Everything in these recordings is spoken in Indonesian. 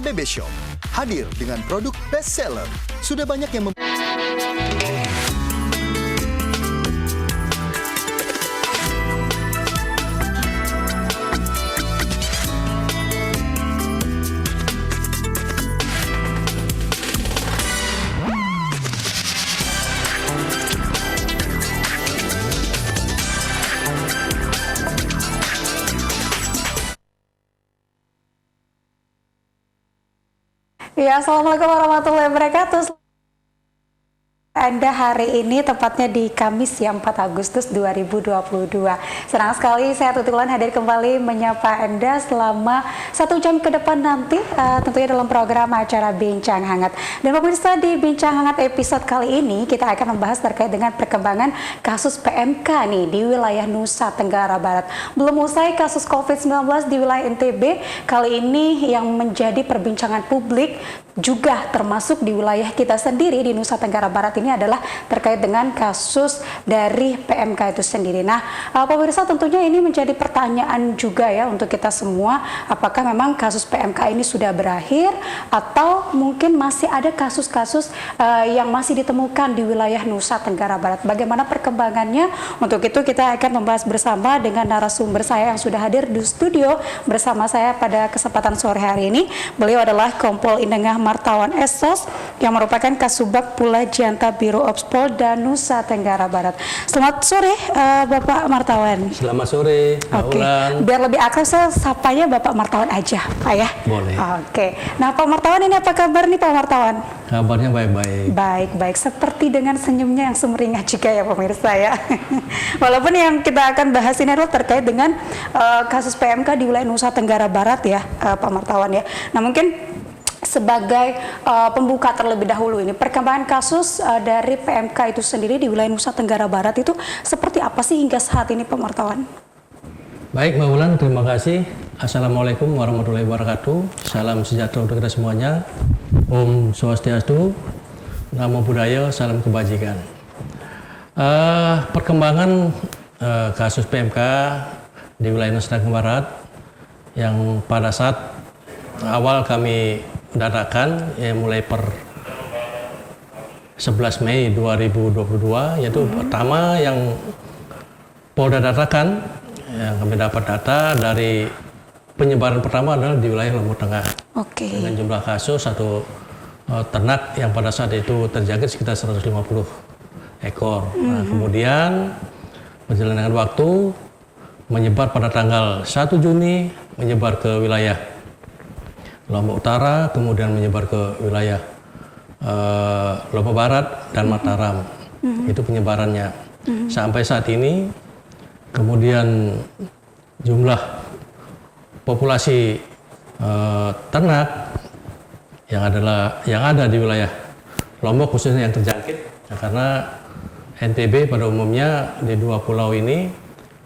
HBB Shop hadir dengan produk best seller. Sudah banyak yang Ya, assalamualaikum warahmatullahi wabarakatuh. Anda hari ini tepatnya di Kamis ya 4 Agustus 2022. Senang sekali saya Tutulan hadir kembali menyapa Anda selama 1 jam ke depan nanti tentunya dalam program acara Bincang Hangat. Dan pemirsa, di Bincang Hangat episode kali ini kita akan membahas terkait dengan perkembangan kasus PMK nih di wilayah Nusa Tenggara Barat. Belum usai kasus COVID-19 di wilayah NTB, kali ini yang menjadi perbincangan publik juga termasuk di wilayah kita sendiri di Nusa Tenggara Barat ini adalah terkait dengan kasus dari PMK itu sendiri. Nah, pemirsa, tentunya ini menjadi pertanyaan juga ya untuk kita semua, apakah memang kasus PMK ini sudah berakhir atau mungkin masih ada kasus-kasus yang masih ditemukan di wilayah Nusa Tenggara Barat. Bagaimana perkembangannya? Untuk itu kita akan membahas bersama dengan narasumber saya yang sudah hadir di studio bersama saya pada kesempatan sore hari ini. Beliau adalah Kompol Inengah Martawan Esos yang merupakan Kasubag Pula Janta Biro Ops Polda Nusa Tenggara Barat. Selamat sore Bapak Martawan. Selamat sore, Mbak Ulan. Biar lebih akrab saya sapanya Bapak Martawan aja, Pak ya. Boleh. Oke. Nah, Pak Martawan, ini apa kabar nih Pak Martawan? Kabarnya baik-baik. Baik-baik, seperti dengan senyumnya yang sumringah juga ya pemirsa ya. Walaupun yang kita akan bahas ini adalah terkait dengan kasus PMK di wilayah Nusa Tenggara Barat ya, Pak Martawan ya. Nah, mungkin sebagai pembuka terlebih dahulu ini, perkembangan kasus dari PMK itu sendiri di wilayah Nusa Tenggara Barat itu seperti apa sih hingga saat ini Pak Martawan? Baik Mbak Ulan, terima kasih. Assalamualaikum warahmatullahi wabarakatuh. Salam sejahtera untuk kita semuanya. Om Swastiastu, Namo Buddhaya, salam kebajikan. Perkembangan kasus PMK di wilayah Nusa Tenggara Barat yang pada saat awal kami datakan ya mulai per 11 Mei 2022, yaitu pertama yang Polda datakan, yang kami dapat data dari penyebaran pertama adalah di wilayah Lombok Tengah. Oke. Dengan jumlah kasus atau ternak yang pada saat itu terjangkit sekitar 150 ekor. Nah, kemudian berjalan dengan waktu menyebar pada tanggal 1 Juni menyebar ke wilayah Lombok Utara, kemudian menyebar ke wilayah Lombok Barat dan Mataram. Itu penyebarannya. Sampai saat ini, kemudian jumlah populasi ternak yang ada di wilayah Lombok khususnya yang terjangkit, karena NTB pada umumnya di 2 pulau ini,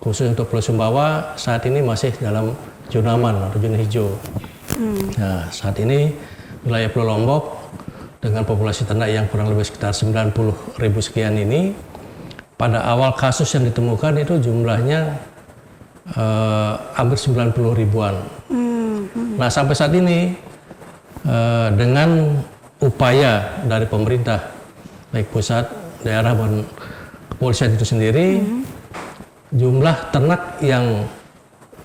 khusus untuk Pulau Sumbawa saat ini masih dalam zona aman atau zona hijau. Nah, saat ini wilayah Pulau Lombok dengan populasi ternak yang kurang lebih sekitar 90.000 sekian ini, pada awal kasus yang ditemukan itu jumlahnya hampir 90 ribuan. Nah, sampai saat ini dengan upaya dari pemerintah, baik pusat, daerah maupun kepolisian itu sendiri, jumlah ternak yang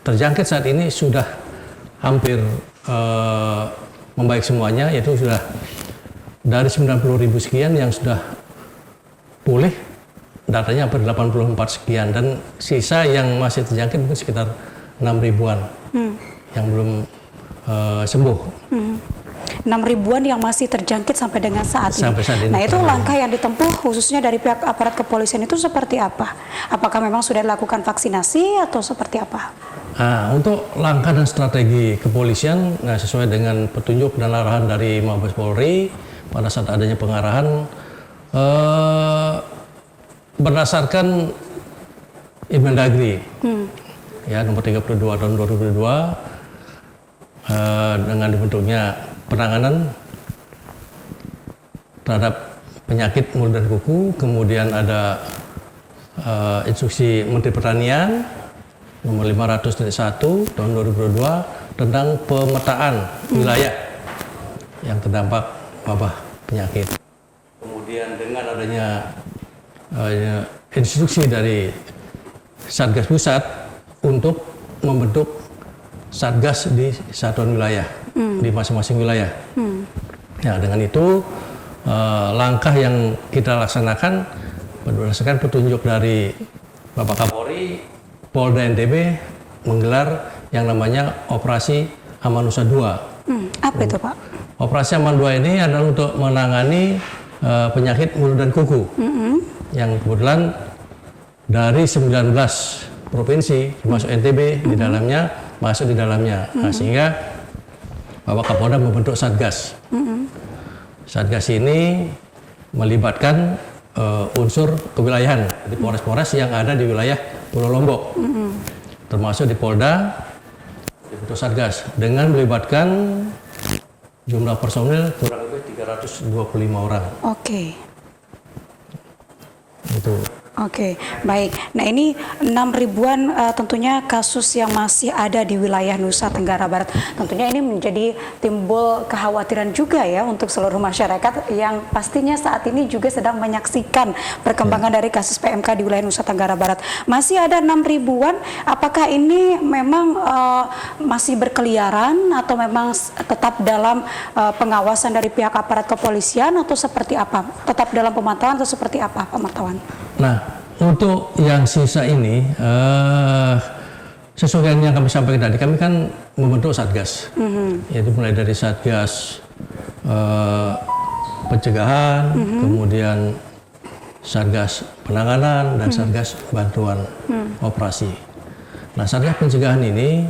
terjangkit saat ini sudah hampir membaik semuanya, yaitu sudah dari 90.000 sekian yang sudah pulih, datanya hampir 84 sekian, dan sisa yang masih terjangkit mungkin sekitar 6 ribuan yang belum sembuh. 6 ribuan yang masih terjangkit sampai dengan saat ini. Nah, itu langkah yang ditempuh khususnya dari pihak aparat kepolisian itu seperti apa? Apakah memang sudah dilakukan vaksinasi atau seperti apa? Nah, untuk langkah dan strategi kepolisian, nah, sesuai dengan petunjuk dan arahan dari Mabes Polri pada saat adanya pengarahan berdasarkan Inmendagri ya nomor 32 tahun 2022 dengan dibentuknya penanganan terhadap penyakit mulut dan kuku, kemudian ada instruksi Menteri Pertanian nomor 500/1 tahun 2022 tentang pemetaan wilayah yang terdampak wabah penyakit. Kemudian dengan adanya instruksi dari Satgas Pusat untuk membentuk Satgas di satuan wilayah, di masing-masing wilayah. Ya, dengan itu langkah yang kita laksanakan berdasarkan petunjuk dari Bapak Kapolri, Polda NTB menggelar yang namanya Operasi Amanusa 2. Apa itu, Pak? Operasi Aman 2 ini adalah untuk menangani penyakit mulut dan kuku yang kebetulan dari 19 provinsi termasuk NTB di dalamnya masuk di dalamnya. Nah, sehingga Bapak Kapolda membentuk Satgas. Satgas ini melibatkan unsur kewilayahan di Polres-Polres yang ada di wilayah Pulau Lombok, termasuk di Polda dibentuk Satgas dengan melibatkan jumlah personil kurang lebih 325 orang. Oke. Itu. Oke, baik. Nah, ini 6 ribuan tentunya kasus yang masih ada di wilayah Nusa Tenggara Barat. Tentunya ini menjadi timbul kekhawatiran juga ya untuk seluruh masyarakat yang pastinya saat ini juga sedang menyaksikan perkembangan dari kasus PMK di wilayah Nusa Tenggara Barat. Masih ada 6 ribuan, apakah ini memang masih berkeliaran atau memang tetap dalam pengawasan dari pihak aparat kepolisian atau seperti apa? Tetap dalam pemantauan atau seperti apa pemantauan? Nah, untuk yang sisa ini, sesuai yang kami sampaikan tadi, kami kan membentuk Satgas, yaitu mulai dari Satgas pencegahan, kemudian Satgas penanganan, dan Satgas bantuan operasi. Nah, Satgas pencegahan ini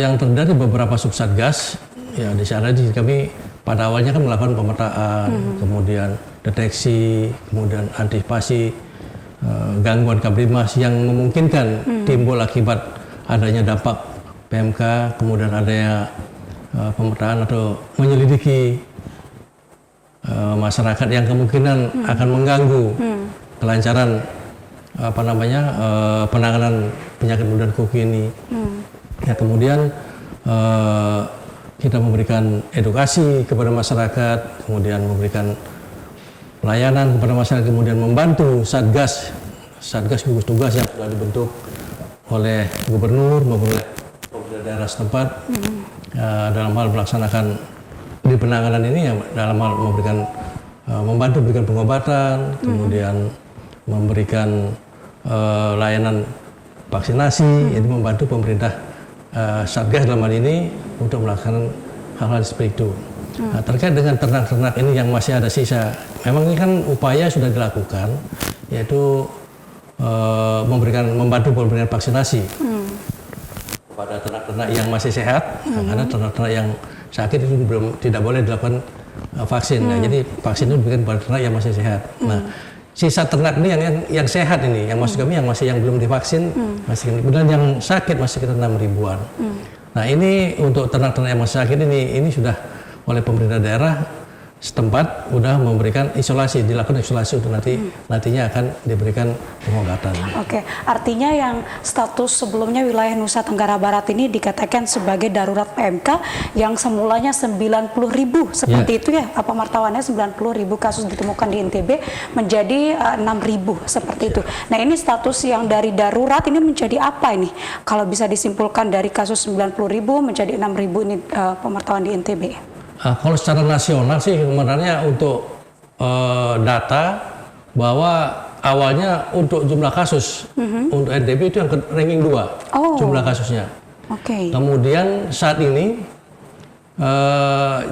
yang terdiri beberapa subsatgas, ya di sana kami pada awalnya kan melakukan pemetaan, kemudian deteksi, kemudian antisipasi gangguan Kamtibmas yang memungkinkan timbul akibat adanya dampak PMK, kemudian adanya pemetaan atau menyelidiki masyarakat yang kemungkinan akan mengganggu kelancaran penanganan penyakit mulut dan kuku ini. Ya, kemudian kita memberikan edukasi kepada masyarakat, kemudian memberikan pelayanan kepada masyarakat, kemudian membantu Satgas gugus tugas yang sudah dibentuk oleh gubernur maupun oleh pemerintah daerah setempat dalam hal melaksanakan di penanganan ini, ya, dalam hal membantu memberikan pengobatan, kemudian memberikan layanan vaksinasi, yaitu membantu pemerintah Satgas dalam hal ini untuk melaksanakan hal-hal seperti itu. Nah, terkait dengan ternak-ternak ini yang masih ada sisa, memang ini kan upaya sudah dilakukan, yaitu membantu pemberian vaksinasi kepada ternak-ternak yang masih sehat, karena ternak-ternak yang sakit itu tidak boleh dilakukan vaksin. Nah, jadi vaksin itu diberikan kepada ternak yang masih sehat. Nah, sisa ternak ini yang sehat ini, yang maksud kami yang belum divaksin, masih, kemudian yang sakit masih sekitar 6 ribuan. Nah, ini untuk ternak-ternak yang masih sakit ini sudah oleh pemerintah daerah setempat sudah memberikan isolasi, dilakukan isolasi untuk nantinya akan diberikan pengobatan. Oke, artinya yang status sebelumnya wilayah Nusa Tenggara Barat ini dikatakan sebagai darurat PMK yang semulanya 90.000 seperti itu ya, apa martawannya 90.000 kasus ditemukan di NTB menjadi 6.000 seperti itu. Nah, ini status yang dari darurat ini menjadi apa ini? Kalau bisa disimpulkan dari kasus 90.000 menjadi 6.000 ini pemartawan di NTB. Kalau secara nasional sih sebenarnya untuk data bahwa awalnya untuk jumlah kasus untuk NTB itu yang ranking 2 jumlah kasusnya. Kemudian saat ini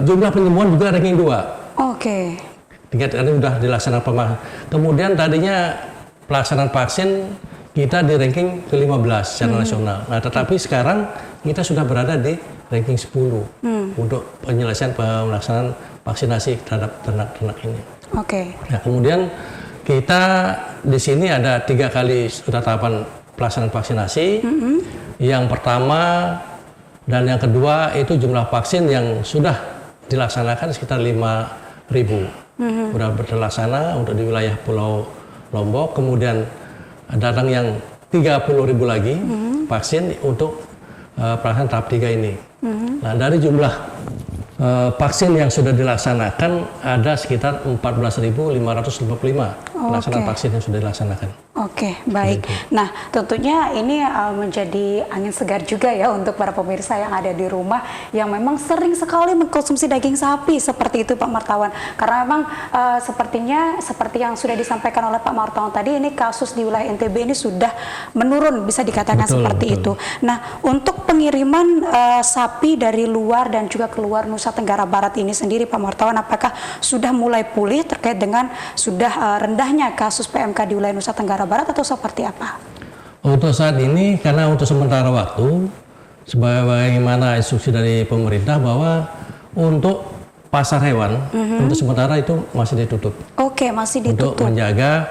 jumlah penyembuhan juga ranking 2. Tingkat ini sudah dilaksanakan. Kemudian tadinya pelaksanaan vaksin kita di ranking ke-15 secara nasional. Nah, tetapi sekarang kita sudah berada di ranking 10 untuk penyelesaian pelaksanaan vaksinasi terhadap ternak-ternak ini. Nah, kemudian kita di sini ada 3 kali sudah tahapan pelaksanaan vaksinasi. Yang pertama dan yang kedua itu jumlah vaksin yang sudah dilaksanakan sekitar 5.000. Sudah terlaksana untuk di wilayah Pulau Lombok. Kemudian datang yang 30.000 lagi vaksin untuk pelaksanaan tahap 3 ini. Nah, dari jumlah vaksin yang sudah dilaksanakan ada sekitar 14.555 pelaksanaan vaksin yang sudah dilaksanakan. Oke, baik. Nah, tentunya ini menjadi angin segar juga ya untuk para pemirsa yang ada di rumah yang memang sering sekali mengkonsumsi daging sapi seperti itu Pak Martawan. Karena memang sepertinya seperti yang sudah disampaikan oleh Pak Martawan tadi, ini kasus di wilayah NTB ini sudah menurun, bisa dikatakan seperti itu. Nah, untuk pengiriman sapi dari luar dan juga keluar Nusa Tenggara Barat ini sendiri Pak Martawan, apakah sudah mulai pulih terkait dengan sudah rendahnya kasus PMK di wilayah Nusa Tenggara Barat atau seperti apa? Untuk saat ini, karena untuk sementara waktu, sebagaimana instruksi dari pemerintah bahwa untuk pasar hewan untuk sementara itu masih ditutup. Oke, masih ditutup. Untuk menjaga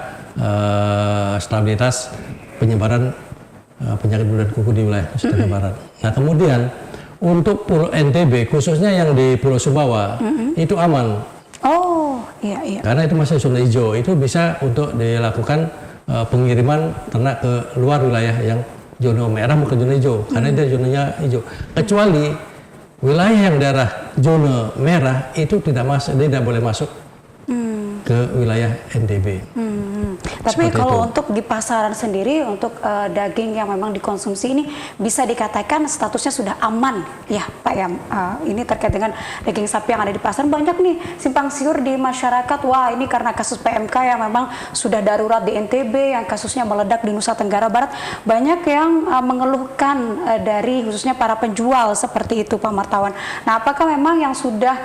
stabilitas penyebaran penyakit bulu dan kuku di wilayah Nusa Tenggara Barat. Nah, kemudian untuk Pulau NTB, khususnya yang di Pulau Sumbawa, itu aman. Oh, iya, iya. Karena itu masih zona hijau, itu bisa untuk dilakukan pengiriman ternak ke luar wilayah yang zona merah bukan zona hijau, karena dia zonanya hijau. Kecuali wilayah yang daerah zona merah itu tidak boleh masuk ke wilayah NTB. Tapi kalau untuk di pasaran sendiri, untuk daging yang memang dikonsumsi ini bisa dikatakan statusnya sudah aman ya Pak ya. Ini terkait dengan daging sapi yang ada di pasaran, banyak nih simpang siur di masyarakat. Wah, ini karena kasus PMK yang memang sudah darurat di NTB, yang kasusnya meledak di Nusa Tenggara Barat. Banyak yang mengeluhkan dari khususnya para penjual seperti itu Pak Martawan. Nah, apakah memang yang sudah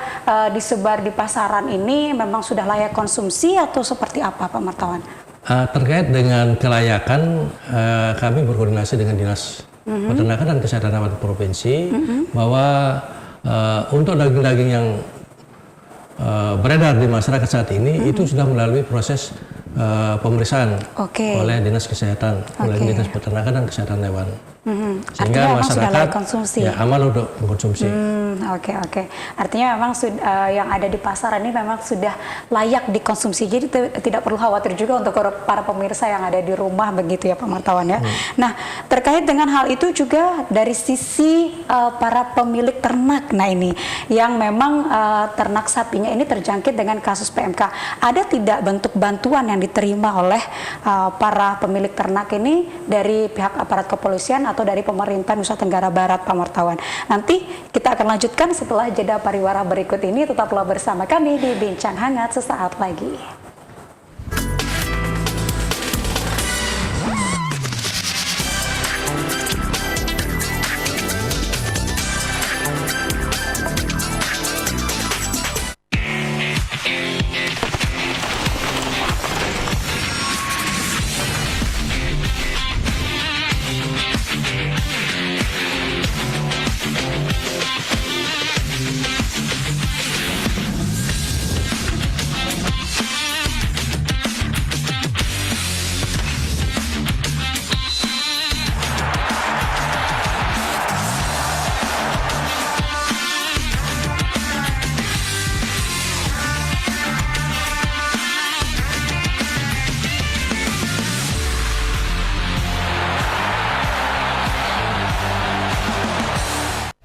disebar di pasaran ini memang sudah layak konsumsi atau seperti apa Pak Martawan? Terkait dengan kelayakan, kami berkoordinasi dengan Dinas Peternakan dan Kesehatan Hewan Provinsi bahwa untuk daging-daging yang beredar di masyarakat saat ini itu sudah melalui proses pemeriksaan oleh Dinas Kesehatan, oleh Dinas Peternakan dan Kesehatan Hewan. Sehingga masyarakat ya, aman untuk mengkonsumsi. Oke. Artinya memang yang ada di pasaran ini memang sudah layak dikonsumsi. Jadi tidak perlu khawatir juga untuk para pemirsa yang ada di rumah begitu ya Pak Martawan ya. Nah, terkait dengan hal itu juga dari sisi para pemilik ternak. Nah, ini yang memang ternak sapinya ini terjangkit dengan kasus PMK. Ada tidak bentuk bantuan yang diterima oleh para pemilik ternak ini dari pihak aparat kepolisian atau dari pemerintah Nusa Tenggara Barat Pak Martawan? Nanti kita akan lanjutkan setelah jeda pariwara berikut ini. Tetaplah bersama kami di Bincang Hangat sesaat lagi.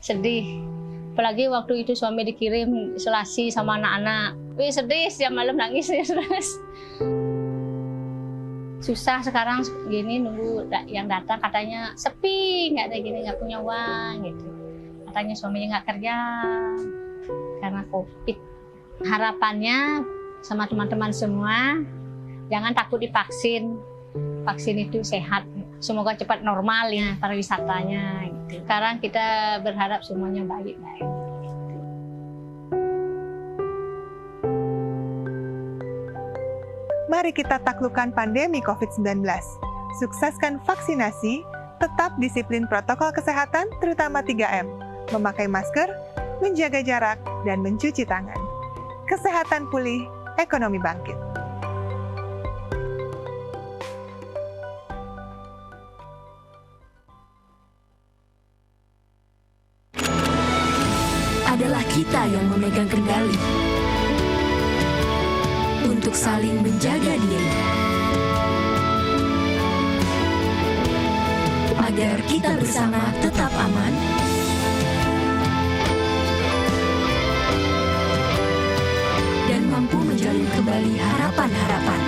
Sedih, apalagi waktu itu suami dikirim isolasi sama anak-anak. Wih, sedih, setiap malam nangis ya terus. Susah sekarang gini nunggu yang datang, katanya sepi, nggak ada gini, nggak punya uang gitu. Katanya suaminya nggak kerja karena COVID. Harapannya sama teman-teman semua, jangan takut divaksin. Vaksin itu sehat, semoga cepat normal ya pariwisatanya gitu. Sekarang kita berharap semuanya baik-baik. Mari kita taklukkan pandemi COVID-19. Sukseskan vaksinasi, tetap disiplin protokol kesehatan terutama 3M, memakai masker, menjaga jarak, dan mencuci tangan. Kesehatan pulih, ekonomi bangkit. Adalah kita yang memegang kendali untuk saling menjaga diri agar kita bersama tetap aman kembali harapan-harapan.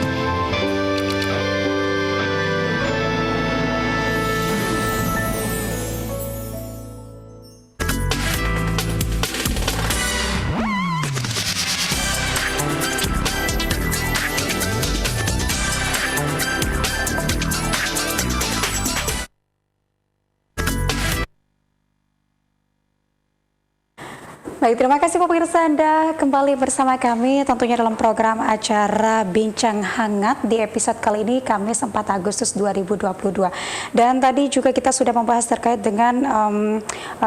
Baik, terima kasih pemirsa, Anda kembali bersama kami tentunya dalam program acara Bincang Hangat di episode kali ini Kamis 4 Agustus 2022. Dan tadi juga kita sudah membahas terkait dengan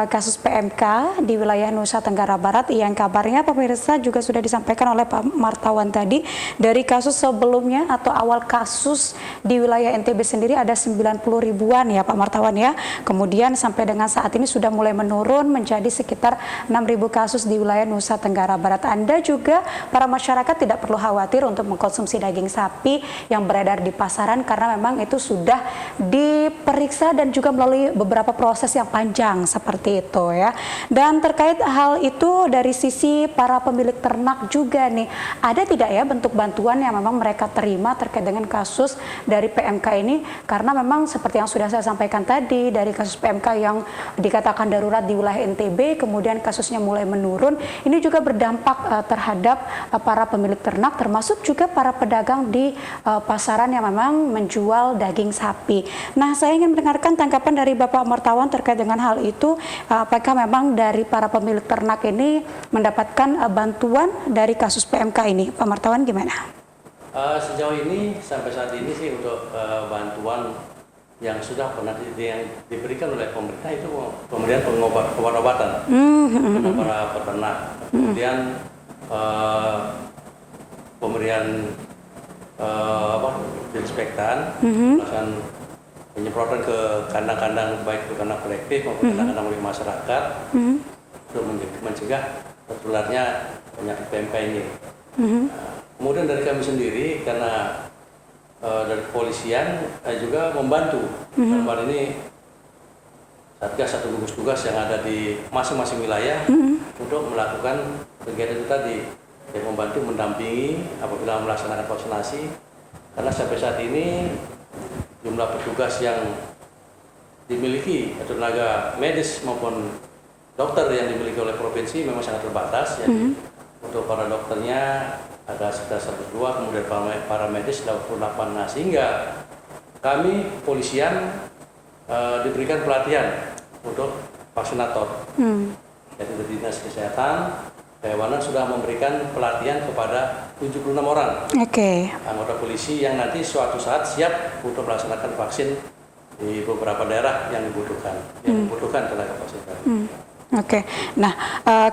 kasus PMK di wilayah Nusa Tenggara Barat yang kabarnya pemirsa juga sudah disampaikan oleh Pak Martawan tadi, dari kasus sebelumnya atau awal kasus di wilayah NTB sendiri ada 90 ribuan ya Pak Martawan ya. Kemudian sampai dengan saat ini sudah mulai menurun menjadi sekitar 6.000 kasus di wilayah Nusa Tenggara Barat. Anda juga para masyarakat tidak perlu khawatir untuk mengkonsumsi daging sapi yang beredar di pasaran karena memang itu sudah diperiksa dan juga melalui beberapa proses yang panjang seperti itu ya. Dan terkait hal itu dari sisi para pemilik ternak juga nih, ada tidak ya bentuk bantuan yang memang mereka terima terkait dengan kasus dari PMK ini? Karena memang seperti yang sudah saya sampaikan tadi, dari kasus PMK yang dikatakan darurat di wilayah NTB, kemudian kasusnya mulai menurun, ini juga berdampak terhadap para pemilik ternak, termasuk juga para pedagang di pasaran yang memang menjual daging sapi. Nah, saya ingin mendengarkan tanggapan dari Bapak Martawan terkait dengan hal itu. Apakah memang dari para pemilik ternak ini mendapatkan bantuan dari kasus PMK ini? Pak Martawan gimana? Sejauh ini, sampai saat ini sih untuk bantuan yang sudah pernah yang diberikan oleh pemerintah itu pemberian obat-obatan kepada para peternak, kemudian pemberian disinfektan, melakukan penyemprotan ke kandang-kandang baik ke kandang kolektif maupun kandang-kandang milik masyarakat untuk mencegah tertularnya penyakit PMK ini. Kemudian dari kami sendiri karena dari kepolisian juga membantu dalam hal ini Satgas atau gugus tugas yang ada di masing-masing wilayah untuk melakukan kegiatan itu tadi, yang membantu mendampingi apabila melaksanakan vaksinasi, karena sampai saat ini jumlah petugas yang dimiliki atau tenaga medis maupun dokter yang dimiliki oleh provinsi memang sangat terbatas. Jadi untuk para dokternya ada sekitar 102, kemudian para medis 28. Nah, sehingga kami polisian diberikan pelatihan untuk vaksinator. Jadi dari Dinas Kesehatan Kehewanan sudah memberikan pelatihan kepada 76 orang anggota polisi yang nanti suatu saat siap untuk melaksanakan vaksin di beberapa daerah yang dibutuhkan tenaga vaksin. Nah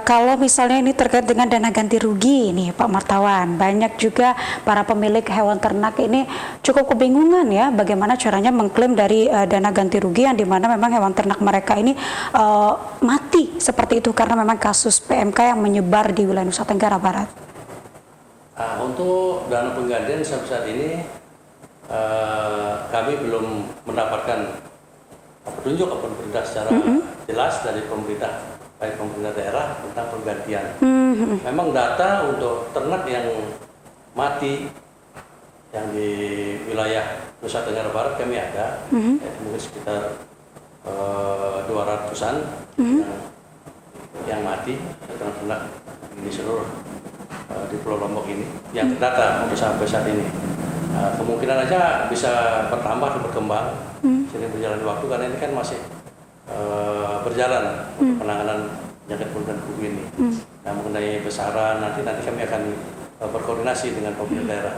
kalau misalnya ini terkait dengan dana ganti rugi nih Pak Martawan, banyak juga para pemilik hewan ternak ini cukup kebingungan ya bagaimana caranya mengklaim dari dana ganti rugi yang dimana memang hewan ternak mereka ini mati seperti itu karena memang kasus PMK yang menyebar di wilayah Nusa Tenggara Barat. Untuk dana penggantian sampai saat ini kami belum mendapatkan petunjuk ataupun perintah secara jelas dari pemerintah, baik pemerintah daerah tentang penggantian. Memang data untuk ternak yang mati yang di wilayah Nusa Tenggara Barat kami ada, yaitu mungkin sekitar 200-an yang mati ternak di seluruh di Pulau Lombok ini yang terdata untuk sampai saat ini. Kemungkinan aja bisa bertambah dan berkembang seiring berjalan waktu, karena ini kan masih berjalan untuk penanganan penyakit mulut dan kuku ini. Nah, mengenai besaran nanti kami akan berkoordinasi dengan pemerintah daerah.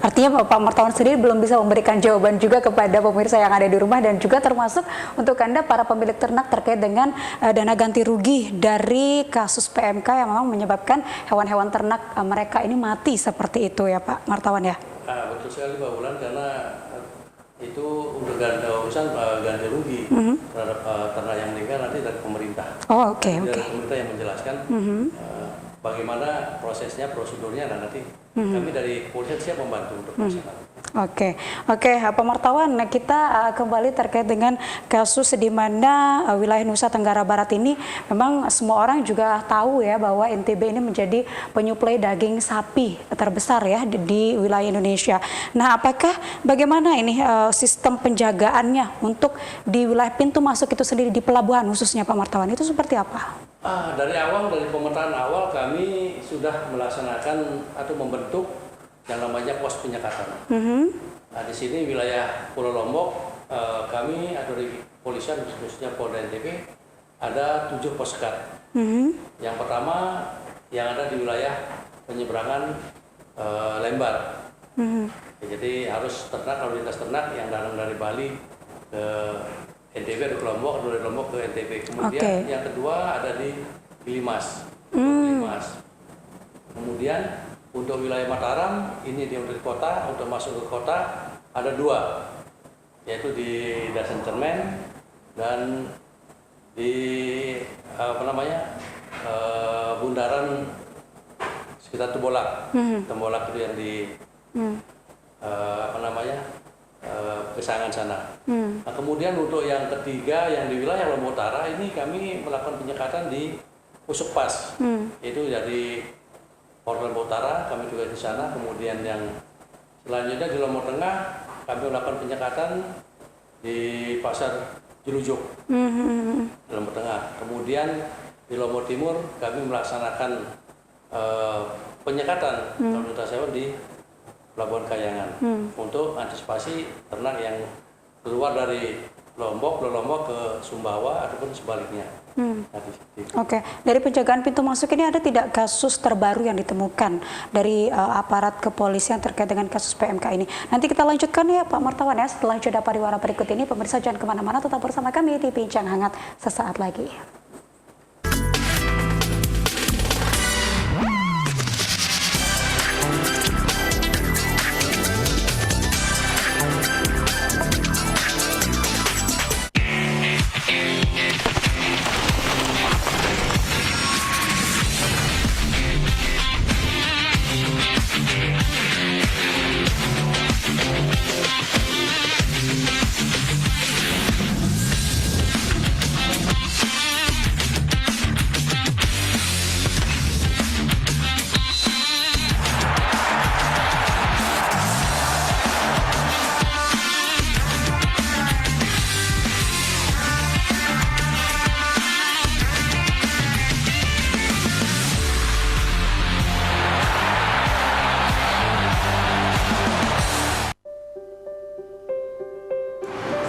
Artinya Pak Martawan sendiri belum bisa memberikan jawaban juga kepada pemirsa yang ada di rumah dan juga termasuk untuk Anda para pemilik ternak terkait dengan dana ganti rugi dari kasus PMK yang memang menyebabkan hewan-hewan ternak mereka ini mati seperti itu ya Pak Martawan ya? Betul sekali Pak Wulan, karena itu untuk urusan ganti rugi terhadap ternak yang meninggal nanti dari pemerintah. Dari pemerintah yang menjelaskan bagaimana prosesnya, prosedurnya, dan nanti kami dari kepolisian siap membantu untuk melaksanakan. Oke, Pak Martawan, nah kita kembali terkait dengan kasus di mana wilayah Nusa Tenggara Barat ini memang semua orang juga tahu ya bahwa NTB ini menjadi penyuplai daging sapi terbesar ya di wilayah Indonesia. Nah, bagaimana ini sistem penjagaannya untuk di wilayah pintu masuk itu sendiri di pelabuhan khususnya Pak Martawan, itu seperti apa? Dari pemetaan awal kami sudah melaksanakan atau membentuk yang namanya pos penyekatan. Nah, di sini wilayah Pulau Lombok, kami atau di kepolisian khususnya Polda NTB ada 7 pos sekat. Yang pertama yang ada di wilayah penyeberangan Lembar. Jadi harus ternak, lalu lintas ternak yang datang dari Bali ke NTB atau ke Lombok, atau dari Lombok ke NTB. Kemudian yang kedua ada di Gilimas. Kemudian untuk wilayah Mataram, ini di kota, untuk masuk ke kota ada 2, yaitu di Dasen Cermen dan di bundaran sekitar Tembolak. Tembolak itu yang di Kesangan sana. Nah, kemudian untuk yang ketiga yang di wilayah Lombok Utara ini kami melakukan penyekatan di Pusukpas, yaitu dari Polres Lombok Utara, kami juga di sana. Kemudian yang selanjutnya di Lombok Tengah, kami melakukan penyekatan di Pasar Jelujuk, di Lombok Tengah. Kemudian di Lombok Timur, kami melaksanakan penyekatan lalu lintas hewan di Pelabuhan Kayangan untuk antisipasi ternak yang keluar dari Lombok ke Sumbawa ataupun sebaliknya. Oke, dari penjagaan pintu masuk ini ada tidak kasus terbaru yang ditemukan dari aparat kepolisian terkait dengan kasus PMK ini? Nanti kita lanjutkan ya Pak Martawan ya setelah jeda pariwara berikut ini. Pemirsa jangan kemana-mana, tetap bersama kami di Bincang Hangat sesaat lagi.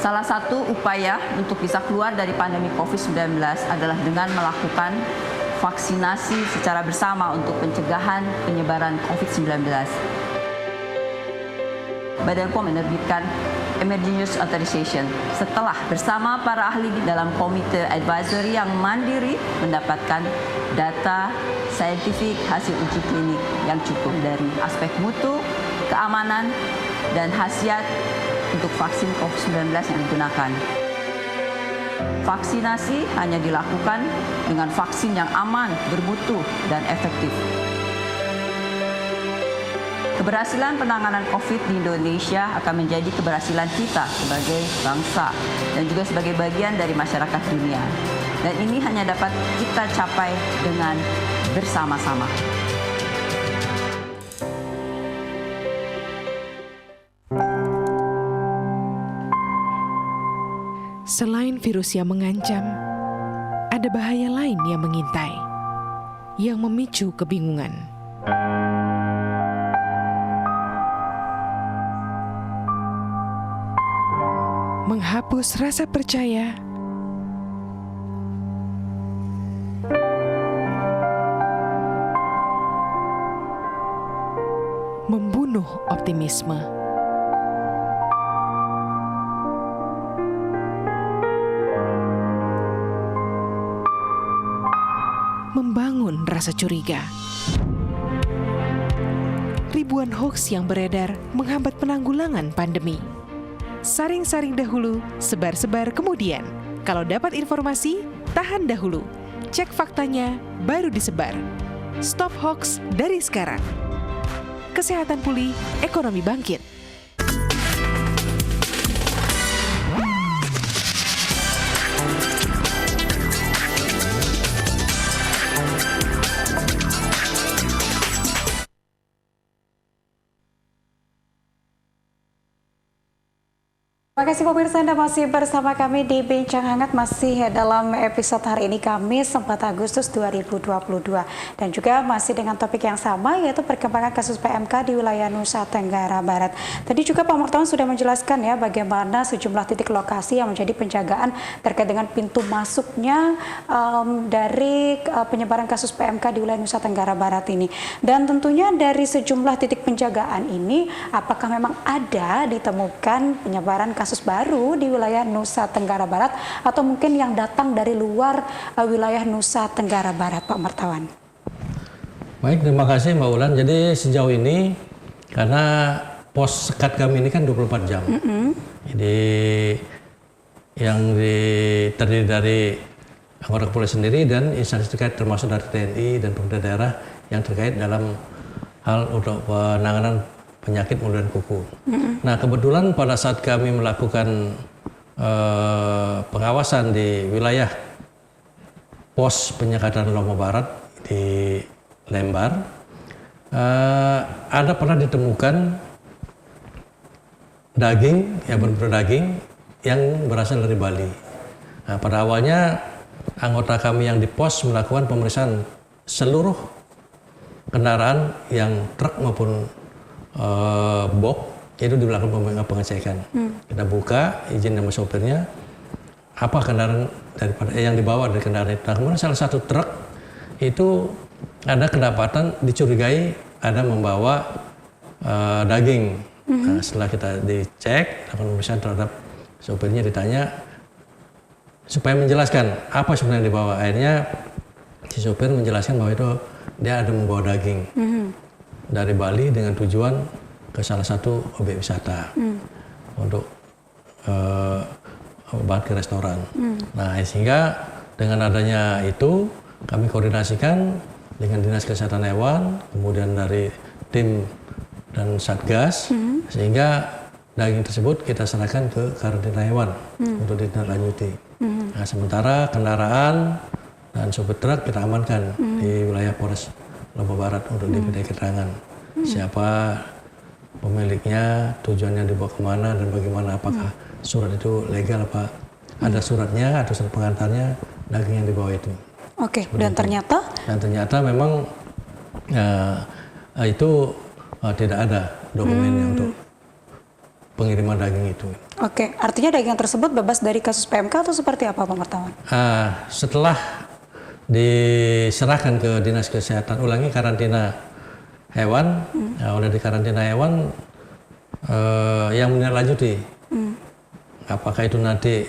Salah satu upaya untuk bisa keluar dari pandemi COVID-19 adalah dengan melakukan vaksinasi secara bersama untuk pencegahan penyebaran COVID-19. Badan POM menerbitkan Emergency Use Authorization setelah bersama para ahli dalam komite advisory yang mandiri mendapatkan data saintifik hasil uji klinik yang cukup dari aspek mutu, keamanan, dan khasiat untuk vaksin COVID-19 yang digunakan. Vaksinasi hanya dilakukan dengan vaksin yang aman, bermutu, dan efektif. Keberhasilan penanganan COVID di Indonesia akan menjadi keberhasilan kita sebagai bangsa dan juga sebagai bagian dari masyarakat dunia. Dan ini hanya dapat kita capai dengan bersama-sama. Selain virus yang mengancam, ada bahaya lain yang mengintai, yang memicu kebingungan. Menghapus rasa percaya, membunuh optimisme. Membangun rasa curiga. Ribuan hoaks yang beredar menghambat penanggulangan pandemi. Saring-saring dahulu, sebar-sebar kemudian. Kalau dapat informasi, tahan dahulu. Cek faktanya, baru disebar. Stop hoaks dari sekarang. Kesehatan pulih, ekonomi bangkit. Terima kasih pemirsa, Anda masih bersama kami di Bincang Hangat, masih dalam episode hari ini Kamis 4 Agustus 2022 dan juga masih dengan topik yang sama, yaitu perkembangan kasus PMK di wilayah Nusa Tenggara Barat. Tadi juga Pak Martawan sudah menjelaskan ya bagaimana sejumlah titik lokasi yang menjadi penjagaan terkait dengan pintu masuknya dari penyebaran kasus PMK di wilayah Nusa Tenggara Barat ini. Dan tentunya dari sejumlah titik penjagaan ini, apakah memang ada ditemukan penyebaran kasus baru di wilayah Nusa Tenggara Barat atau mungkin yang datang dari luar wilayah Nusa Tenggara Barat, Pak Martawan? Baik, terima kasih Mbak Ulan. Jadi sejauh ini karena pos sekat kami ini kan 24 jam. Jadi yang terdiri dari anggota kepolisian sendiri dan instansi terkait termasuk dari TNI dan pemerintah daerah yang terkait dalam hal untuk penanganan penyakit mulut dan kuku. Nah, kebetulan pada saat kami melakukan pengawasan di wilayah pos penyekatan Lombok Barat di Lembar, ada pernah ditemukan daging, ya benar-benar daging yang berasal dari Bali. Nah, pada awalnya anggota kami yang di pos melakukan pemeriksaan seluruh kendaraan yang truk maupun box itu dilakukan pengecekan. Kita buka izin sama sopirnya, apa kendaraan daripada yang dibawa dari kendaraan itu. Nah, kemudian salah satu truk itu ada kedapatan dicurigai ada membawa daging. Nah, setelah kita dicek, lakukan pemeriksaan terhadap sopirnya, ditanya supaya menjelaskan apa sebenarnya yang dibawa. Akhirnya si sopir menjelaskan bahwa itu dia ada membawa daging dari Bali dengan tujuan ke salah satu objek wisata untuk bahan ke restoran. Nah, sehingga dengan adanya itu kami koordinasikan dengan Dinas Kesehatan Hewan, kemudian dari tim dan Satgas, sehingga daging tersebut kita serahkan ke karantina hewan untuk ditindaklanjuti. Nah, sementara kendaraan dan sopir truk kita amankan di wilayah Polres Lombok Barat untuk dimintai keterangan siapa pemiliknya, tujuannya dibawa kemana dan bagaimana, apakah surat itu legal, apa ada suratnya atau surat pengantarnya daging yang dibawa itu. Oke, dan ternyata memang itu tidak ada dokumennya untuk pengiriman daging itu. Oke, artinya daging tersebut bebas dari kasus PMK atau seperti apa, Pak Martawan? Setelah diserahkan ke Dinas Kesehatan, ulangi karantina hewan, oleh di karantina hewan yang menindaklanjuti apakah itu nanti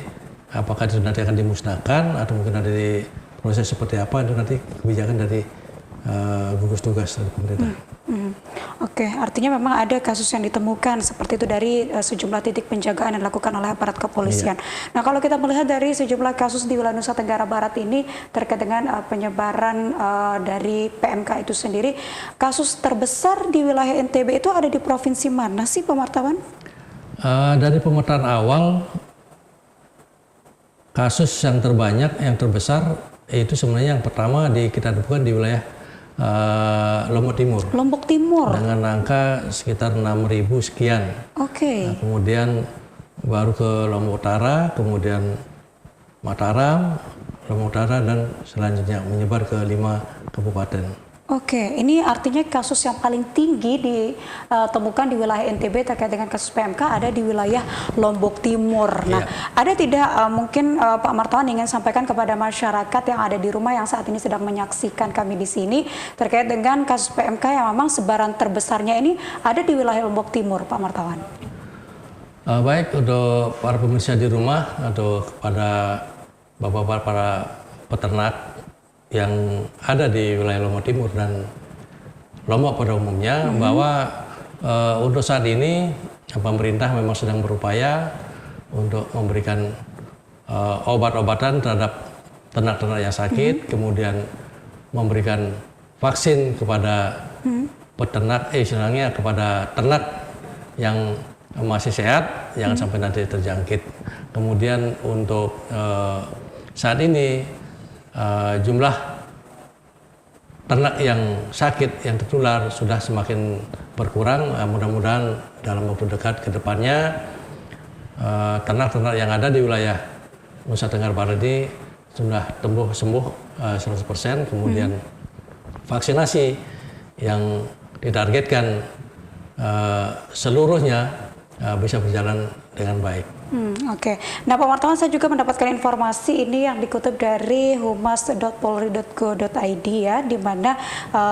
akan dimusnahkan atau mungkin ada di proses seperti apa, itu nanti kebijakan dari gugus tugas dari pemerintah. Oke, artinya memang ada kasus yang ditemukan seperti itu dari sejumlah titik penjagaan yang dilakukan oleh aparat kepolisian. Nah, kalau kita melihat dari sejumlah kasus di wilayah Nusa Tenggara Barat ini terkait dengan penyebaran dari PMK itu sendiri, kasus terbesar di wilayah NTB itu ada di provinsi mana sih, Pak Martawan? Dari pemetaan awal, kasus yang terbanyak, yang terbesar itu sebenarnya yang pertama kita temukan di wilayah Lombok Timur. Lombok Timur. Dengan angka sekitar 6.000 sekian. Oke. Nah, kemudian baru ke Lombok Utara, kemudian Mataram, Lombok Utara, dan selanjutnya menyebar ke 5 kabupaten. Oke, ini artinya kasus yang paling tinggi ditemukan di wilayah NTB terkait dengan kasus PMK ada di wilayah Lombok Timur. Nah, ada tidak mungkin Pak Martawan ingin sampaikan kepada masyarakat yang ada di rumah yang saat ini sedang menyaksikan kami di sini terkait dengan kasus PMK yang memang sebaran terbesarnya ini ada di wilayah Lombok Timur, Pak Martawan? Baik, untuk para pemirsa di rumah atau kepada bapak-bapak para peternak yang ada di wilayah Lombok Timur dan Lombok pada umumnya, bahwa untuk saat ini pemerintah memang sedang berupaya untuk memberikan obat-obatan terhadap ternak-ternak yang sakit, kemudian memberikan vaksin kepada peternak, istilahnya kepada ternak yang masih sehat, jangan sampai nanti terjangkit. Kemudian untuk saat ini jumlah ternak yang sakit, yang tertular sudah semakin berkurang. Mudah-mudahan dalam waktu dekat ke depannya ternak-ternak yang ada di wilayah Nusa Tenggara Barat ini sudah sembuh 100%, kemudian vaksinasi yang ditargetkan seluruhnya bisa berjalan dengan baik. Oke. Nah, Pak Martawan, saya juga mendapatkan informasi ini yang dikutip dari humas.polri.go.id ya, di mana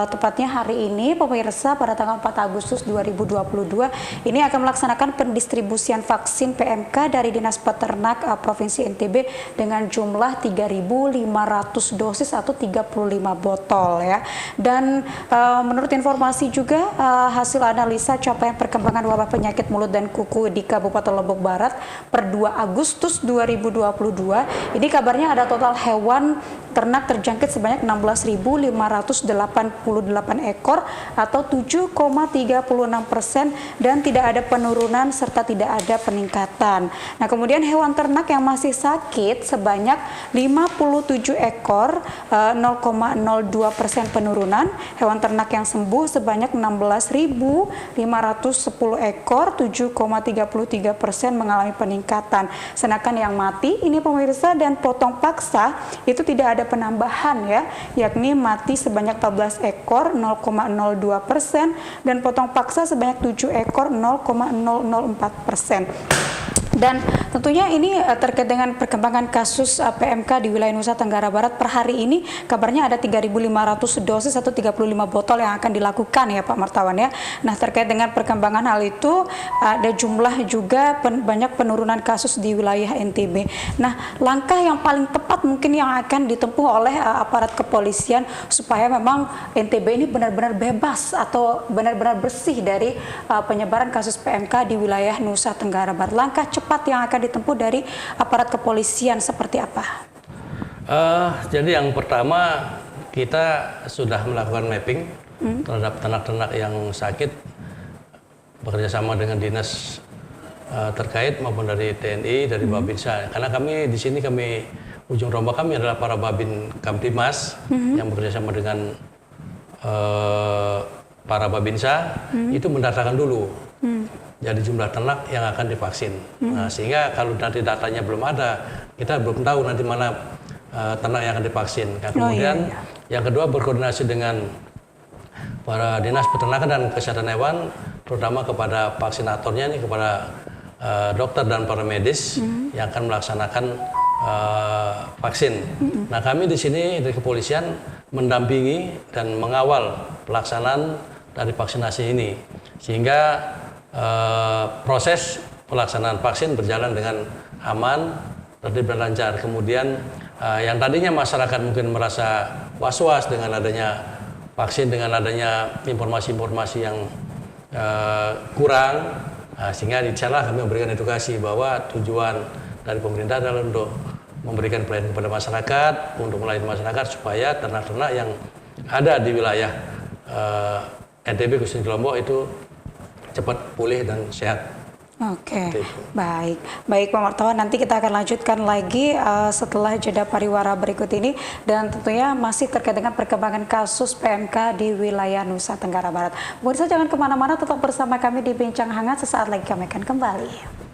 tepatnya hari ini pemirsa pada tanggal 4 Agustus 2022 ini akan melaksanakan pendistribusian vaksin PMK dari Dinas Peternak Provinsi NTB dengan jumlah 3.500 dosis atau 35 botol ya. Dan menurut informasi juga hasil analisa capaian perkembangan wabah penyakit mulut dan kuku di Kabupaten Lombok Barat per 2 Agustus 2022, ini kabarnya ada total hewan ternak terjangkit sebanyak 16.588 ekor atau 7,36% dan tidak ada penurunan serta tidak ada peningkatan. Nah, kemudian hewan ternak yang masih sakit sebanyak 57 ekor, 0,02% penurunan. Hewan ternak yang sembuh sebanyak 16.510 ekor, 7,33% mengalami peningkatan. Sedangkan yang mati ini pemirsa dan potong paksa itu tidak ada penambahan ya, yakni mati sebanyak 14 ekor 0,02% dan potong paksa sebanyak 7 ekor 0,004%. Dan tentunya ini terkait dengan perkembangan kasus PMK di wilayah Nusa Tenggara Barat per hari ini, kabarnya ada 3.500 dosis atau 35 botol yang akan dilakukan ya Pak Martawan ya. Nah, terkait dengan perkembangan hal itu ada jumlah juga banyak penurunan kasus di wilayah NTB. Nah, langkah yang paling tepat mungkin yang akan ditempuh oleh aparat kepolisian supaya memang NTB ini benar-benar bebas atau benar-benar bersih dari penyebaran kasus PMK di wilayah Nusa Tenggara Barat. Langkah cepat yang akan ditempuh dari aparat kepolisian seperti apa? Jadi yang pertama kita sudah melakukan mapping terhadap ternak-ternak yang sakit, bekerjasama dengan dinas terkait maupun dari TNI, dari Babinsa. Karena kami di sini ujung tombak kami adalah para Babin Kamtimas yang bekerjasama dengan para Babinsa itu mendatangkan dulu. Jadi jumlah ternak yang akan divaksin. Nah, sehingga kalau nanti datanya belum ada, kita belum tahu nanti mana ternak yang akan divaksin. Nah, kemudian yang kedua berkoordinasi dengan para dinas peternakan dan kesehatan hewan, terutama kepada vaksinatornya nih, kepada dokter dan para medis yang akan melaksanakan vaksin. Nah, kami di sini dari kepolisian mendampingi dan mengawal pelaksanaan dari vaksinasi ini, sehingga proses pelaksanaan vaksin berjalan dengan aman, tertib dan lancar. Kemudian yang tadinya masyarakat mungkin merasa was-was dengan adanya vaksin, dengan adanya informasi-informasi yang kurang, sehingga insyaallah kami memberikan edukasi bahwa tujuan dari pemerintah adalah untuk memberikan pelayanan kepada masyarakat, untuk melayani masyarakat supaya ternak-ternak yang ada di wilayah NTB khususnya di Lombok itu cepat pulih dan sehat. Oke, baik Pak Martawan, nanti kita akan lanjutkan lagi setelah jeda pariwara berikut ini, dan tentunya masih terkait dengan perkembangan kasus PMK di wilayah Nusa Tenggara Barat. Pemirsa jangan kemana-mana, tetap bersama kami di Bincang Hangat, sesaat lagi kami akan kembali.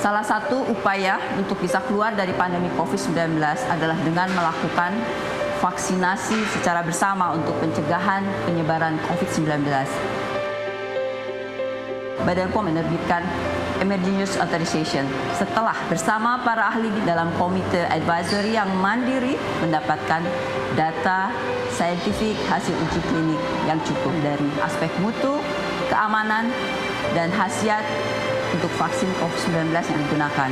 Salah satu upaya untuk bisa keluar dari pandemi COVID-19 adalah dengan melakukan vaksinasi secara bersama untuk pencegahan penyebaran COVID-19. Badan POM menerbitkan Emergency Use Authorization setelah bersama para ahli dalam komite advisory yang mandiri mendapatkan data saintifik hasil uji klinik yang cukup dari aspek mutu, keamanan, dan khasiat untuk vaksin COVID-19 yang digunakan.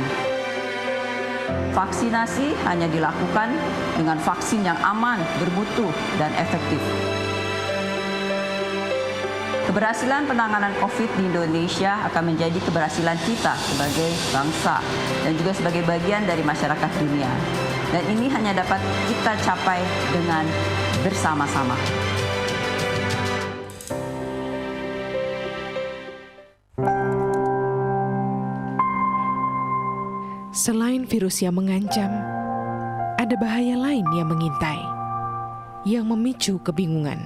Vaksinasi hanya dilakukan dengan vaksin yang aman, bermutu, dan efektif. Keberhasilan penanganan COVID di Indonesia akan menjadi keberhasilan kita sebagai bangsa dan juga sebagai bagian dari masyarakat dunia. Dan ini hanya dapat kita capai dengan bersama-sama. Selain virus yang mengancam, ada bahaya lain yang mengintai, yang memicu kebingungan.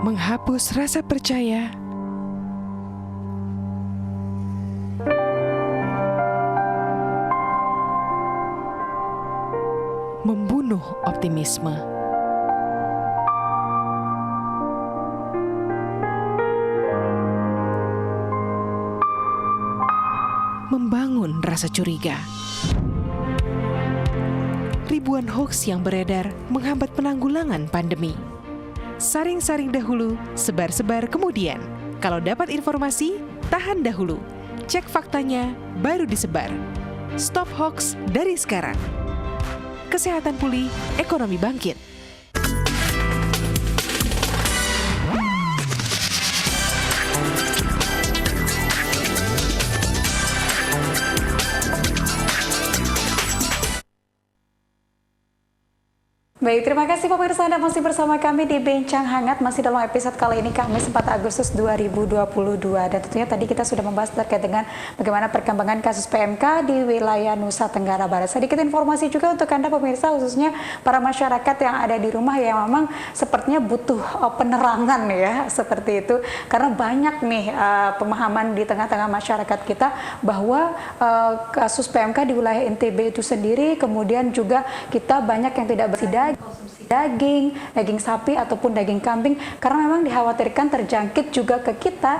Menghapus rasa percaya, membunuh optimisme. Membangun rasa curiga. Ribuan hoaks yang beredar menghambat penanggulangan pandemi. Saring-saring dahulu, sebar-sebar kemudian. Kalau dapat informasi, tahan dahulu. Cek faktanya, baru disebar. Stop hoaks dari sekarang. Kesehatan pulih, ekonomi bangkit. Baik, terima kasih pemirsa, Anda masih bersama kami di Bincang Hangat, masih dalam episode kali ini Kamis 4 Agustus 2022. Dan tentunya tadi kita sudah membahas terkait dengan bagaimana perkembangan kasus PMK di wilayah Nusa Tenggara Barat. Sedikit informasi juga untuk Anda pemirsa, khususnya para masyarakat yang ada di rumah yang memang sepertinya butuh penerangan ya, seperti itu. Karena banyak nih pemahaman di tengah-tengah masyarakat kita bahwa kasus PMK di wilayah NTB itu sendiri, kemudian juga kita banyak yang tidak bersidang konsumsi daging sapi ataupun daging kambing karena memang dikhawatirkan terjangkit juga ke kita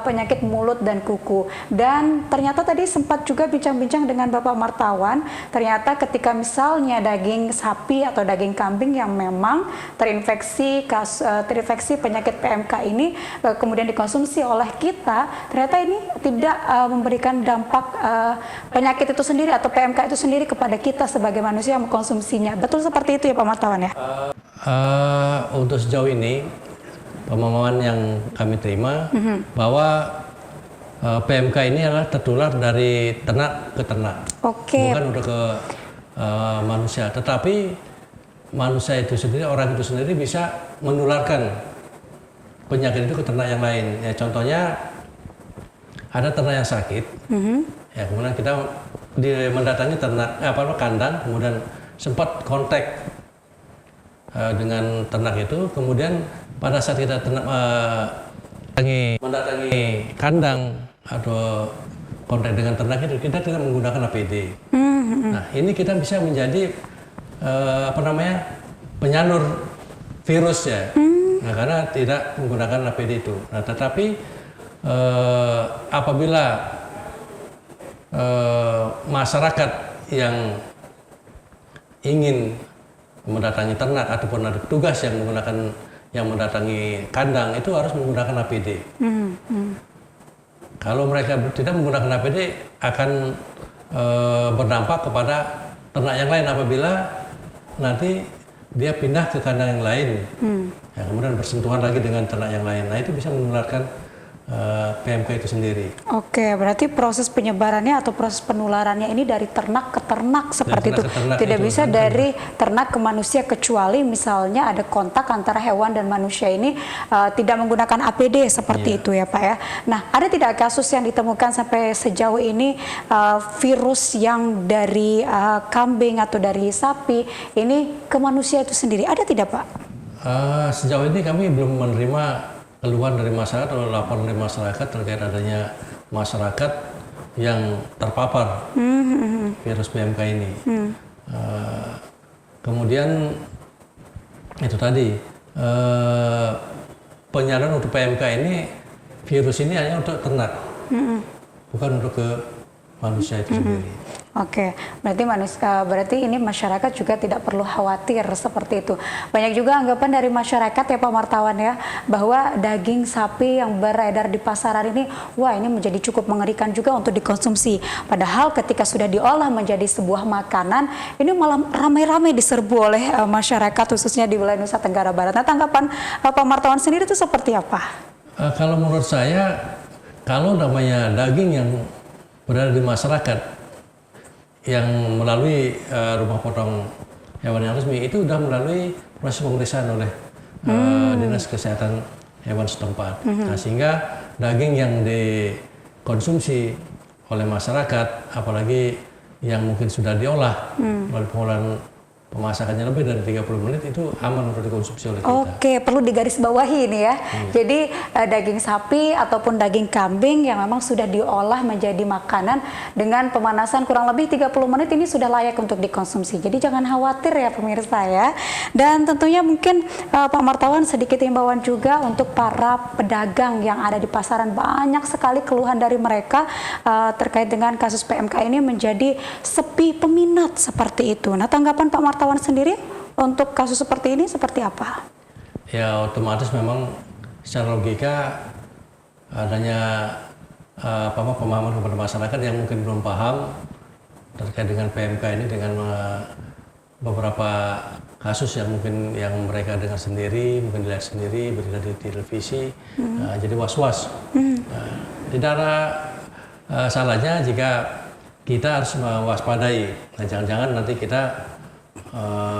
penyakit mulut dan kuku. Dan ternyata tadi sempat juga bincang-bincang dengan Bapak Martawan, ternyata ketika misalnya daging sapi atau daging kambing yang memang terinfeksi penyakit PMK ini kemudian dikonsumsi oleh kita, ternyata ini tidak memberikan dampak penyakit itu sendiri atau PMK itu sendiri kepada kita sebagai manusia yang mengkonsumsinya. Betul seperti itu ya Pak Martawan ya? Untuk sejauh ini pemahaman yang kami terima bahwa PMK ini adalah tertular dari ternak ke ternak, bukan udah ke manusia. Tetapi manusia itu sendiri, orang itu sendiri bisa menularkan penyakit itu ke ternak yang lain. Ya, contohnya ada ternak yang sakit, ya kemudian kita mendatangi ternak kandang, kemudian sempat kontak dengan ternak itu, kemudian pada saat kita mendatangi kandang atau kontak dengan ternak itu, kita tidak menggunakan APD. Nah, ini kita bisa menjadi penyanur virus ya. Nah, karena tidak menggunakan APD itu. Nah, tetapi apabila masyarakat yang ingin mendatangi ternak ataupun ada petugas yang mendatangi kandang itu harus menggunakan APD. Kalau mereka tidak menggunakan APD akan berdampak kepada ternak yang lain apabila nanti dia pindah ke kandang yang lain, ya, kemudian bersentuhan lagi dengan ternak yang lain. Nah, itu bisa menularkan PMK itu sendiri. Oke, berarti proses penyebarannya atau proses penularannya ini dari ternak ke ternak seperti itu. Tidak bisa dari ternak ke manusia kecuali misalnya ada kontak antara hewan dan manusia ini tidak menggunakan APD seperti itu ya Pak ya. Nah, ada tidak kasus yang ditemukan sampai sejauh ini virus yang dari kambing atau dari sapi ini ke manusia itu sendiri? Ada tidak Pak? Sejauh ini kami belum menerima keluhan dari masyarakat atau laporan dari masyarakat terkait adanya masyarakat yang terpapar virus PMK ini. Kemudian itu tadi penyaluran untuk PMK ini, virus ini hanya untuk ternak, bukan untuk ke manusia itu sendiri. Oke, berarti ini masyarakat juga tidak perlu khawatir seperti itu. Banyak juga anggapan dari masyarakat ya Pak Martawan ya, bahwa daging sapi yang beredar di pasaran ini, wah ini menjadi cukup mengerikan juga untuk dikonsumsi. Padahal ketika sudah diolah menjadi sebuah makanan, ini malah ramai-ramai diserbu oleh masyarakat khususnya di wilayah Nusa Tenggara Barat. Nah, tanggapan Pak Martawan sendiri itu seperti apa? Kalau menurut saya, kalau namanya daging yang berada di masyarakat, yang melalui rumah potong hewan yang resmi itu sudah melalui proses pemeriksaan oleh Dinas Kesehatan Hewan setempat. Nah, sehingga daging yang dikonsumsi oleh masyarakat, apalagi yang mungkin sudah diolah melalui pengolahan pemasakannya lebih dari 30 menit, itu aman untuk dikonsumsi oleh kita. Oke, perlu digarisbawahi ini ya. Jadi daging sapi ataupun daging kambing yang memang sudah diolah menjadi makanan dengan pemanasan kurang lebih 30 menit ini sudah layak untuk dikonsumsi. Jadi jangan khawatir ya pemirsa ya. Dan tentunya mungkin Pak Martawan sedikit himbauan juga untuk para pedagang yang ada di pasaran. Banyak sekali keluhan dari mereka terkait dengan kasus PMK ini menjadi sepi peminat seperti itu. Nah, tanggapan Pak Martawan sendiri untuk kasus seperti ini seperti apa? Ya, otomatis memang secara logika adanya pemahaman kepada masyarakat yang mungkin belum paham terkait dengan PMK ini, dengan beberapa kasus yang mungkin yang mereka dengar sendiri, mungkin dilihat sendiri, berita di televisi, jadi was-was. Tidak ada salahnya jika kita harus mewaspadai. Nah, jangan-jangan nanti kita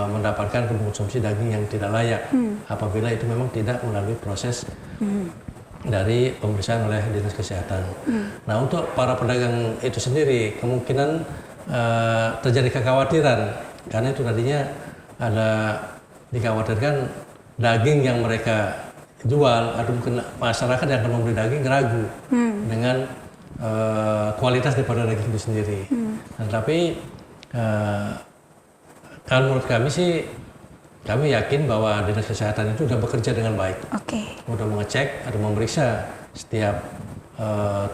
mendapatkan konsumsi daging yang tidak layak apabila itu memang tidak melalui proses dari pemeriksaan oleh Dinas Kesehatan. Nah, untuk para pedagang itu sendiri kemungkinan terjadi kekhawatiran, karena itu tadinya ada dikhawatirkan daging yang mereka jual atau mungkin masyarakat yang akan membeli daging ragu dengan kualitas daripada daging itu sendiri. Nah, tapi kalau menurut kami sih, kami yakin bahwa Dinas Kesehatan itu sudah bekerja dengan baik. Sudah mengecek atau memeriksa setiap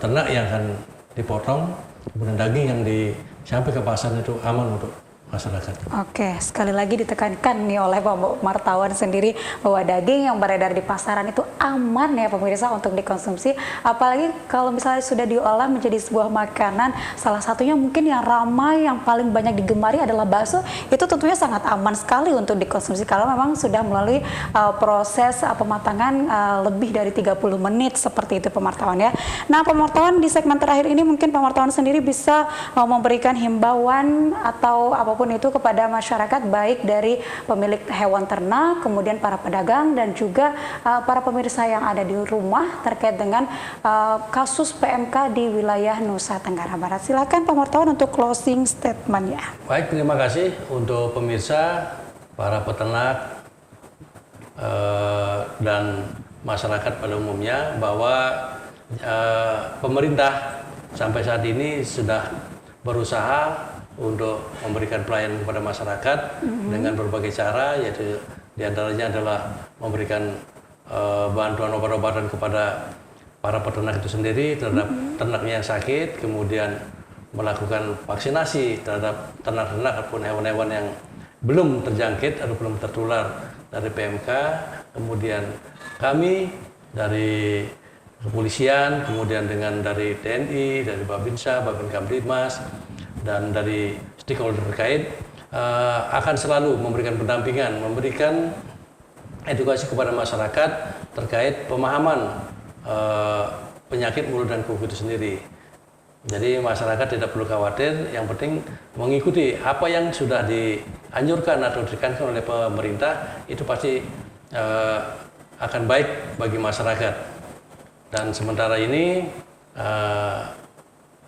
ternak yang akan dipotong, kemudian daging yang sampai ke pasar itu aman untuk masyarakat. Oke, sekali lagi ditekankan nih oleh Pak Martawan sendiri bahwa daging yang beredar di pasaran itu aman ya pemirsa untuk dikonsumsi, apalagi kalau misalnya sudah diolah menjadi sebuah makanan. Salah satunya mungkin yang ramai, yang paling banyak digemari adalah bakso. Itu tentunya sangat aman sekali untuk dikonsumsi kalau memang sudah melalui proses pematangan lebih dari 30 menit seperti itu Pak Martawan ya. Nah, Pak Martawan di segmen terakhir ini mungkin Pak Martawan sendiri bisa memberikan himbauan atau apapun itu kepada masyarakat, baik dari pemilik hewan ternak, kemudian para pedagang dan juga para pemirsa yang ada di rumah terkait dengan kasus PMK di wilayah Nusa Tenggara Barat. Silakan Pak Martawan untuk closing statement ya. Baik, terima kasih untuk pemirsa, para peternak dan masyarakat pada umumnya, bahwa pemerintah sampai saat ini sudah berusaha untuk memberikan pelayanan kepada masyarakat dengan berbagai cara, yaitu diantaranya adalah memberikan bantuan obat-obatan kepada para peternak itu sendiri terhadap ternaknya yang sakit, kemudian melakukan vaksinasi terhadap ternak-ternak ataupun hewan-hewan yang belum terjangkit atau belum tertular dari PMK. Kemudian kami dari kepolisian, kemudian dengan dari TNI, dari Babinsa, Babin Kamtibmas, dan dari stakeholder terkait akan selalu memberikan pendampingan, memberikan edukasi kepada masyarakat terkait pemahaman penyakit mulut dan kuku itu sendiri. Jadi masyarakat tidak perlu khawatir, yang penting mengikuti apa yang sudah dianjurkan atau ditekankan oleh pemerintah, itu pasti akan baik bagi masyarakat. Dan sementara ini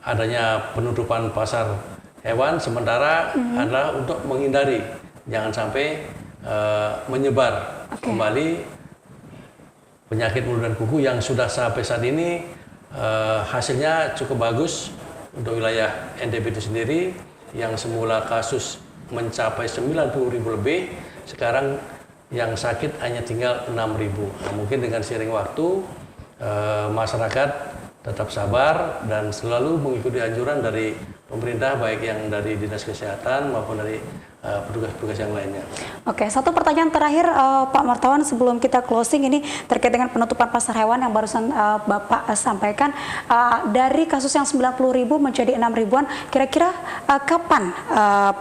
adanya penutupan pasar hewan sementara adalah untuk menghindari jangan sampai menyebar kembali penyakit mulut dan kuku yang sudah sampai saat ini hasilnya cukup bagus untuk wilayah NTB itu sendiri, yang semula kasus mencapai 90.000 lebih, sekarang yang sakit hanya tinggal 6.000. Nah, mungkin dengan seiring waktu masyarakat tetap sabar dan selalu mengikuti anjuran dari pemerintah, baik yang dari Dinas Kesehatan maupun dari petugas-petugas yang lainnya. Oke, satu pertanyaan terakhir Pak Martawan sebelum kita closing ini terkait dengan penutupan pasar hewan yang barusan Bapak sampaikan. Dari kasus yang 90.000 menjadi 6.000-an, kira-kira kapan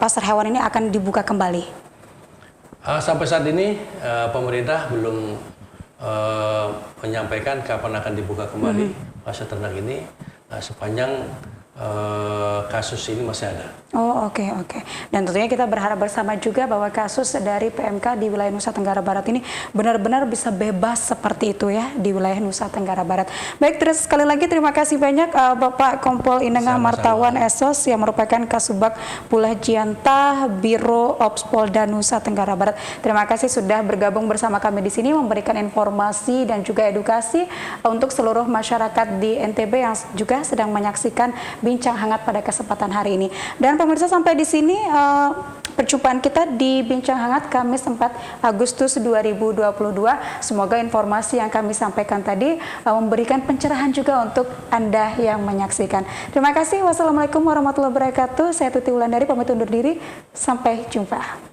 pasar hewan ini akan dibuka kembali? Sampai saat ini pemerintah belum menyampaikan kapan akan dibuka kembali pasar ternak ini, sepanjang kasus ini masih ada. Oh, oke. Dan tentunya kita berharap bersama juga bahwa kasus dari PMK di wilayah Nusa Tenggara Barat ini benar-benar bisa bebas seperti itu ya di wilayah Nusa Tenggara Barat. Baik, terus sekali lagi terima kasih banyak Bapak Kompol Inengah Martawan Esos yang merupakan Kasubag Pulau Jianta Biro Ops Polda Nusa Tenggara Barat. Terima kasih sudah bergabung bersama kami di sini memberikan informasi dan juga edukasi untuk seluruh masyarakat di NTB yang juga sedang menyaksikan bincang hangat pada kesempatan hari ini. Dan pemirsa, sampai di sini perjumpaan kita di Bincang Hangat Kamis 4 Agustus 2022. Semoga informasi yang kami sampaikan tadi memberikan pencerahan juga untuk Anda yang menyaksikan. Terima kasih. Wassalamualaikum warahmatullahi wabarakatuh. Saya Tuti Wulandari pamit undur diri. Sampai jumpa.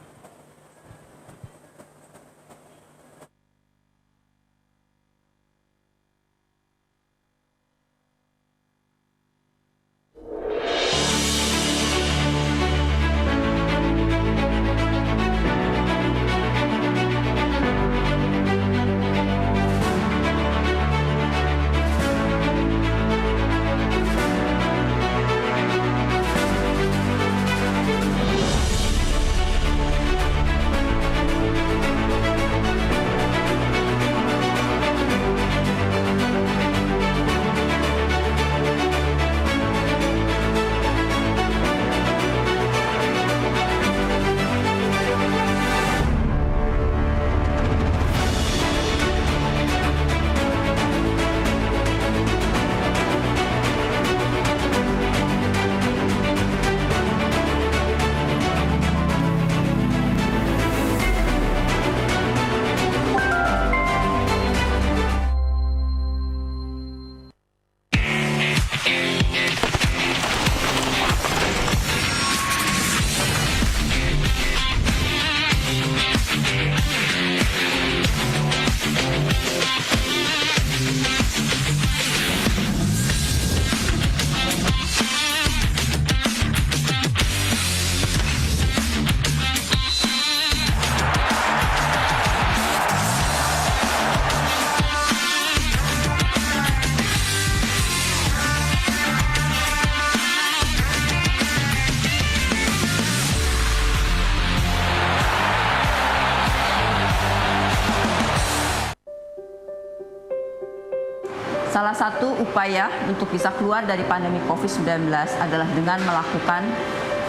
Salah satu upaya untuk bisa keluar dari pandemi COVID-19 adalah dengan melakukan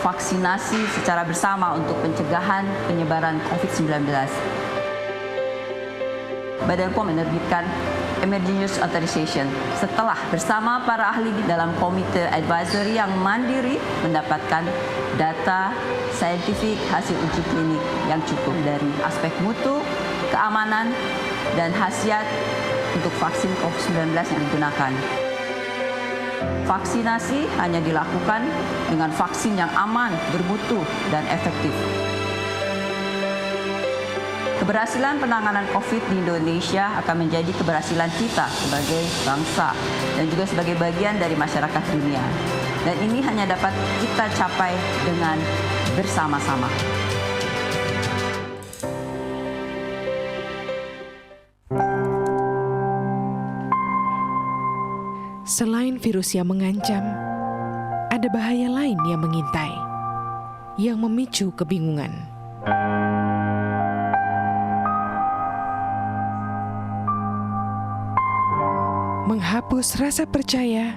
vaksinasi secara bersama untuk pencegahan penyebaran COVID-19. Badan POM menerbitkan Emergency Use Authorization setelah bersama para ahli dalam komite advisory yang mandiri mendapatkan data saintifik hasil uji klinik yang cukup dari aspek mutu, keamanan, dan khasiat untuk vaksin COVID-19 yang digunakan. Vaksinasi hanya dilakukan dengan vaksin yang aman, bermutu, dan efektif. Keberhasilan penanganan COVID di Indonesia akan menjadi keberhasilan kita sebagai bangsa dan juga sebagai bagian dari masyarakat dunia. Dan ini hanya dapat kita capai dengan bersama-sama. Selain virus yang mengancam, ada bahaya lain yang mengintai, yang memicu kebingungan. Menghapus rasa percaya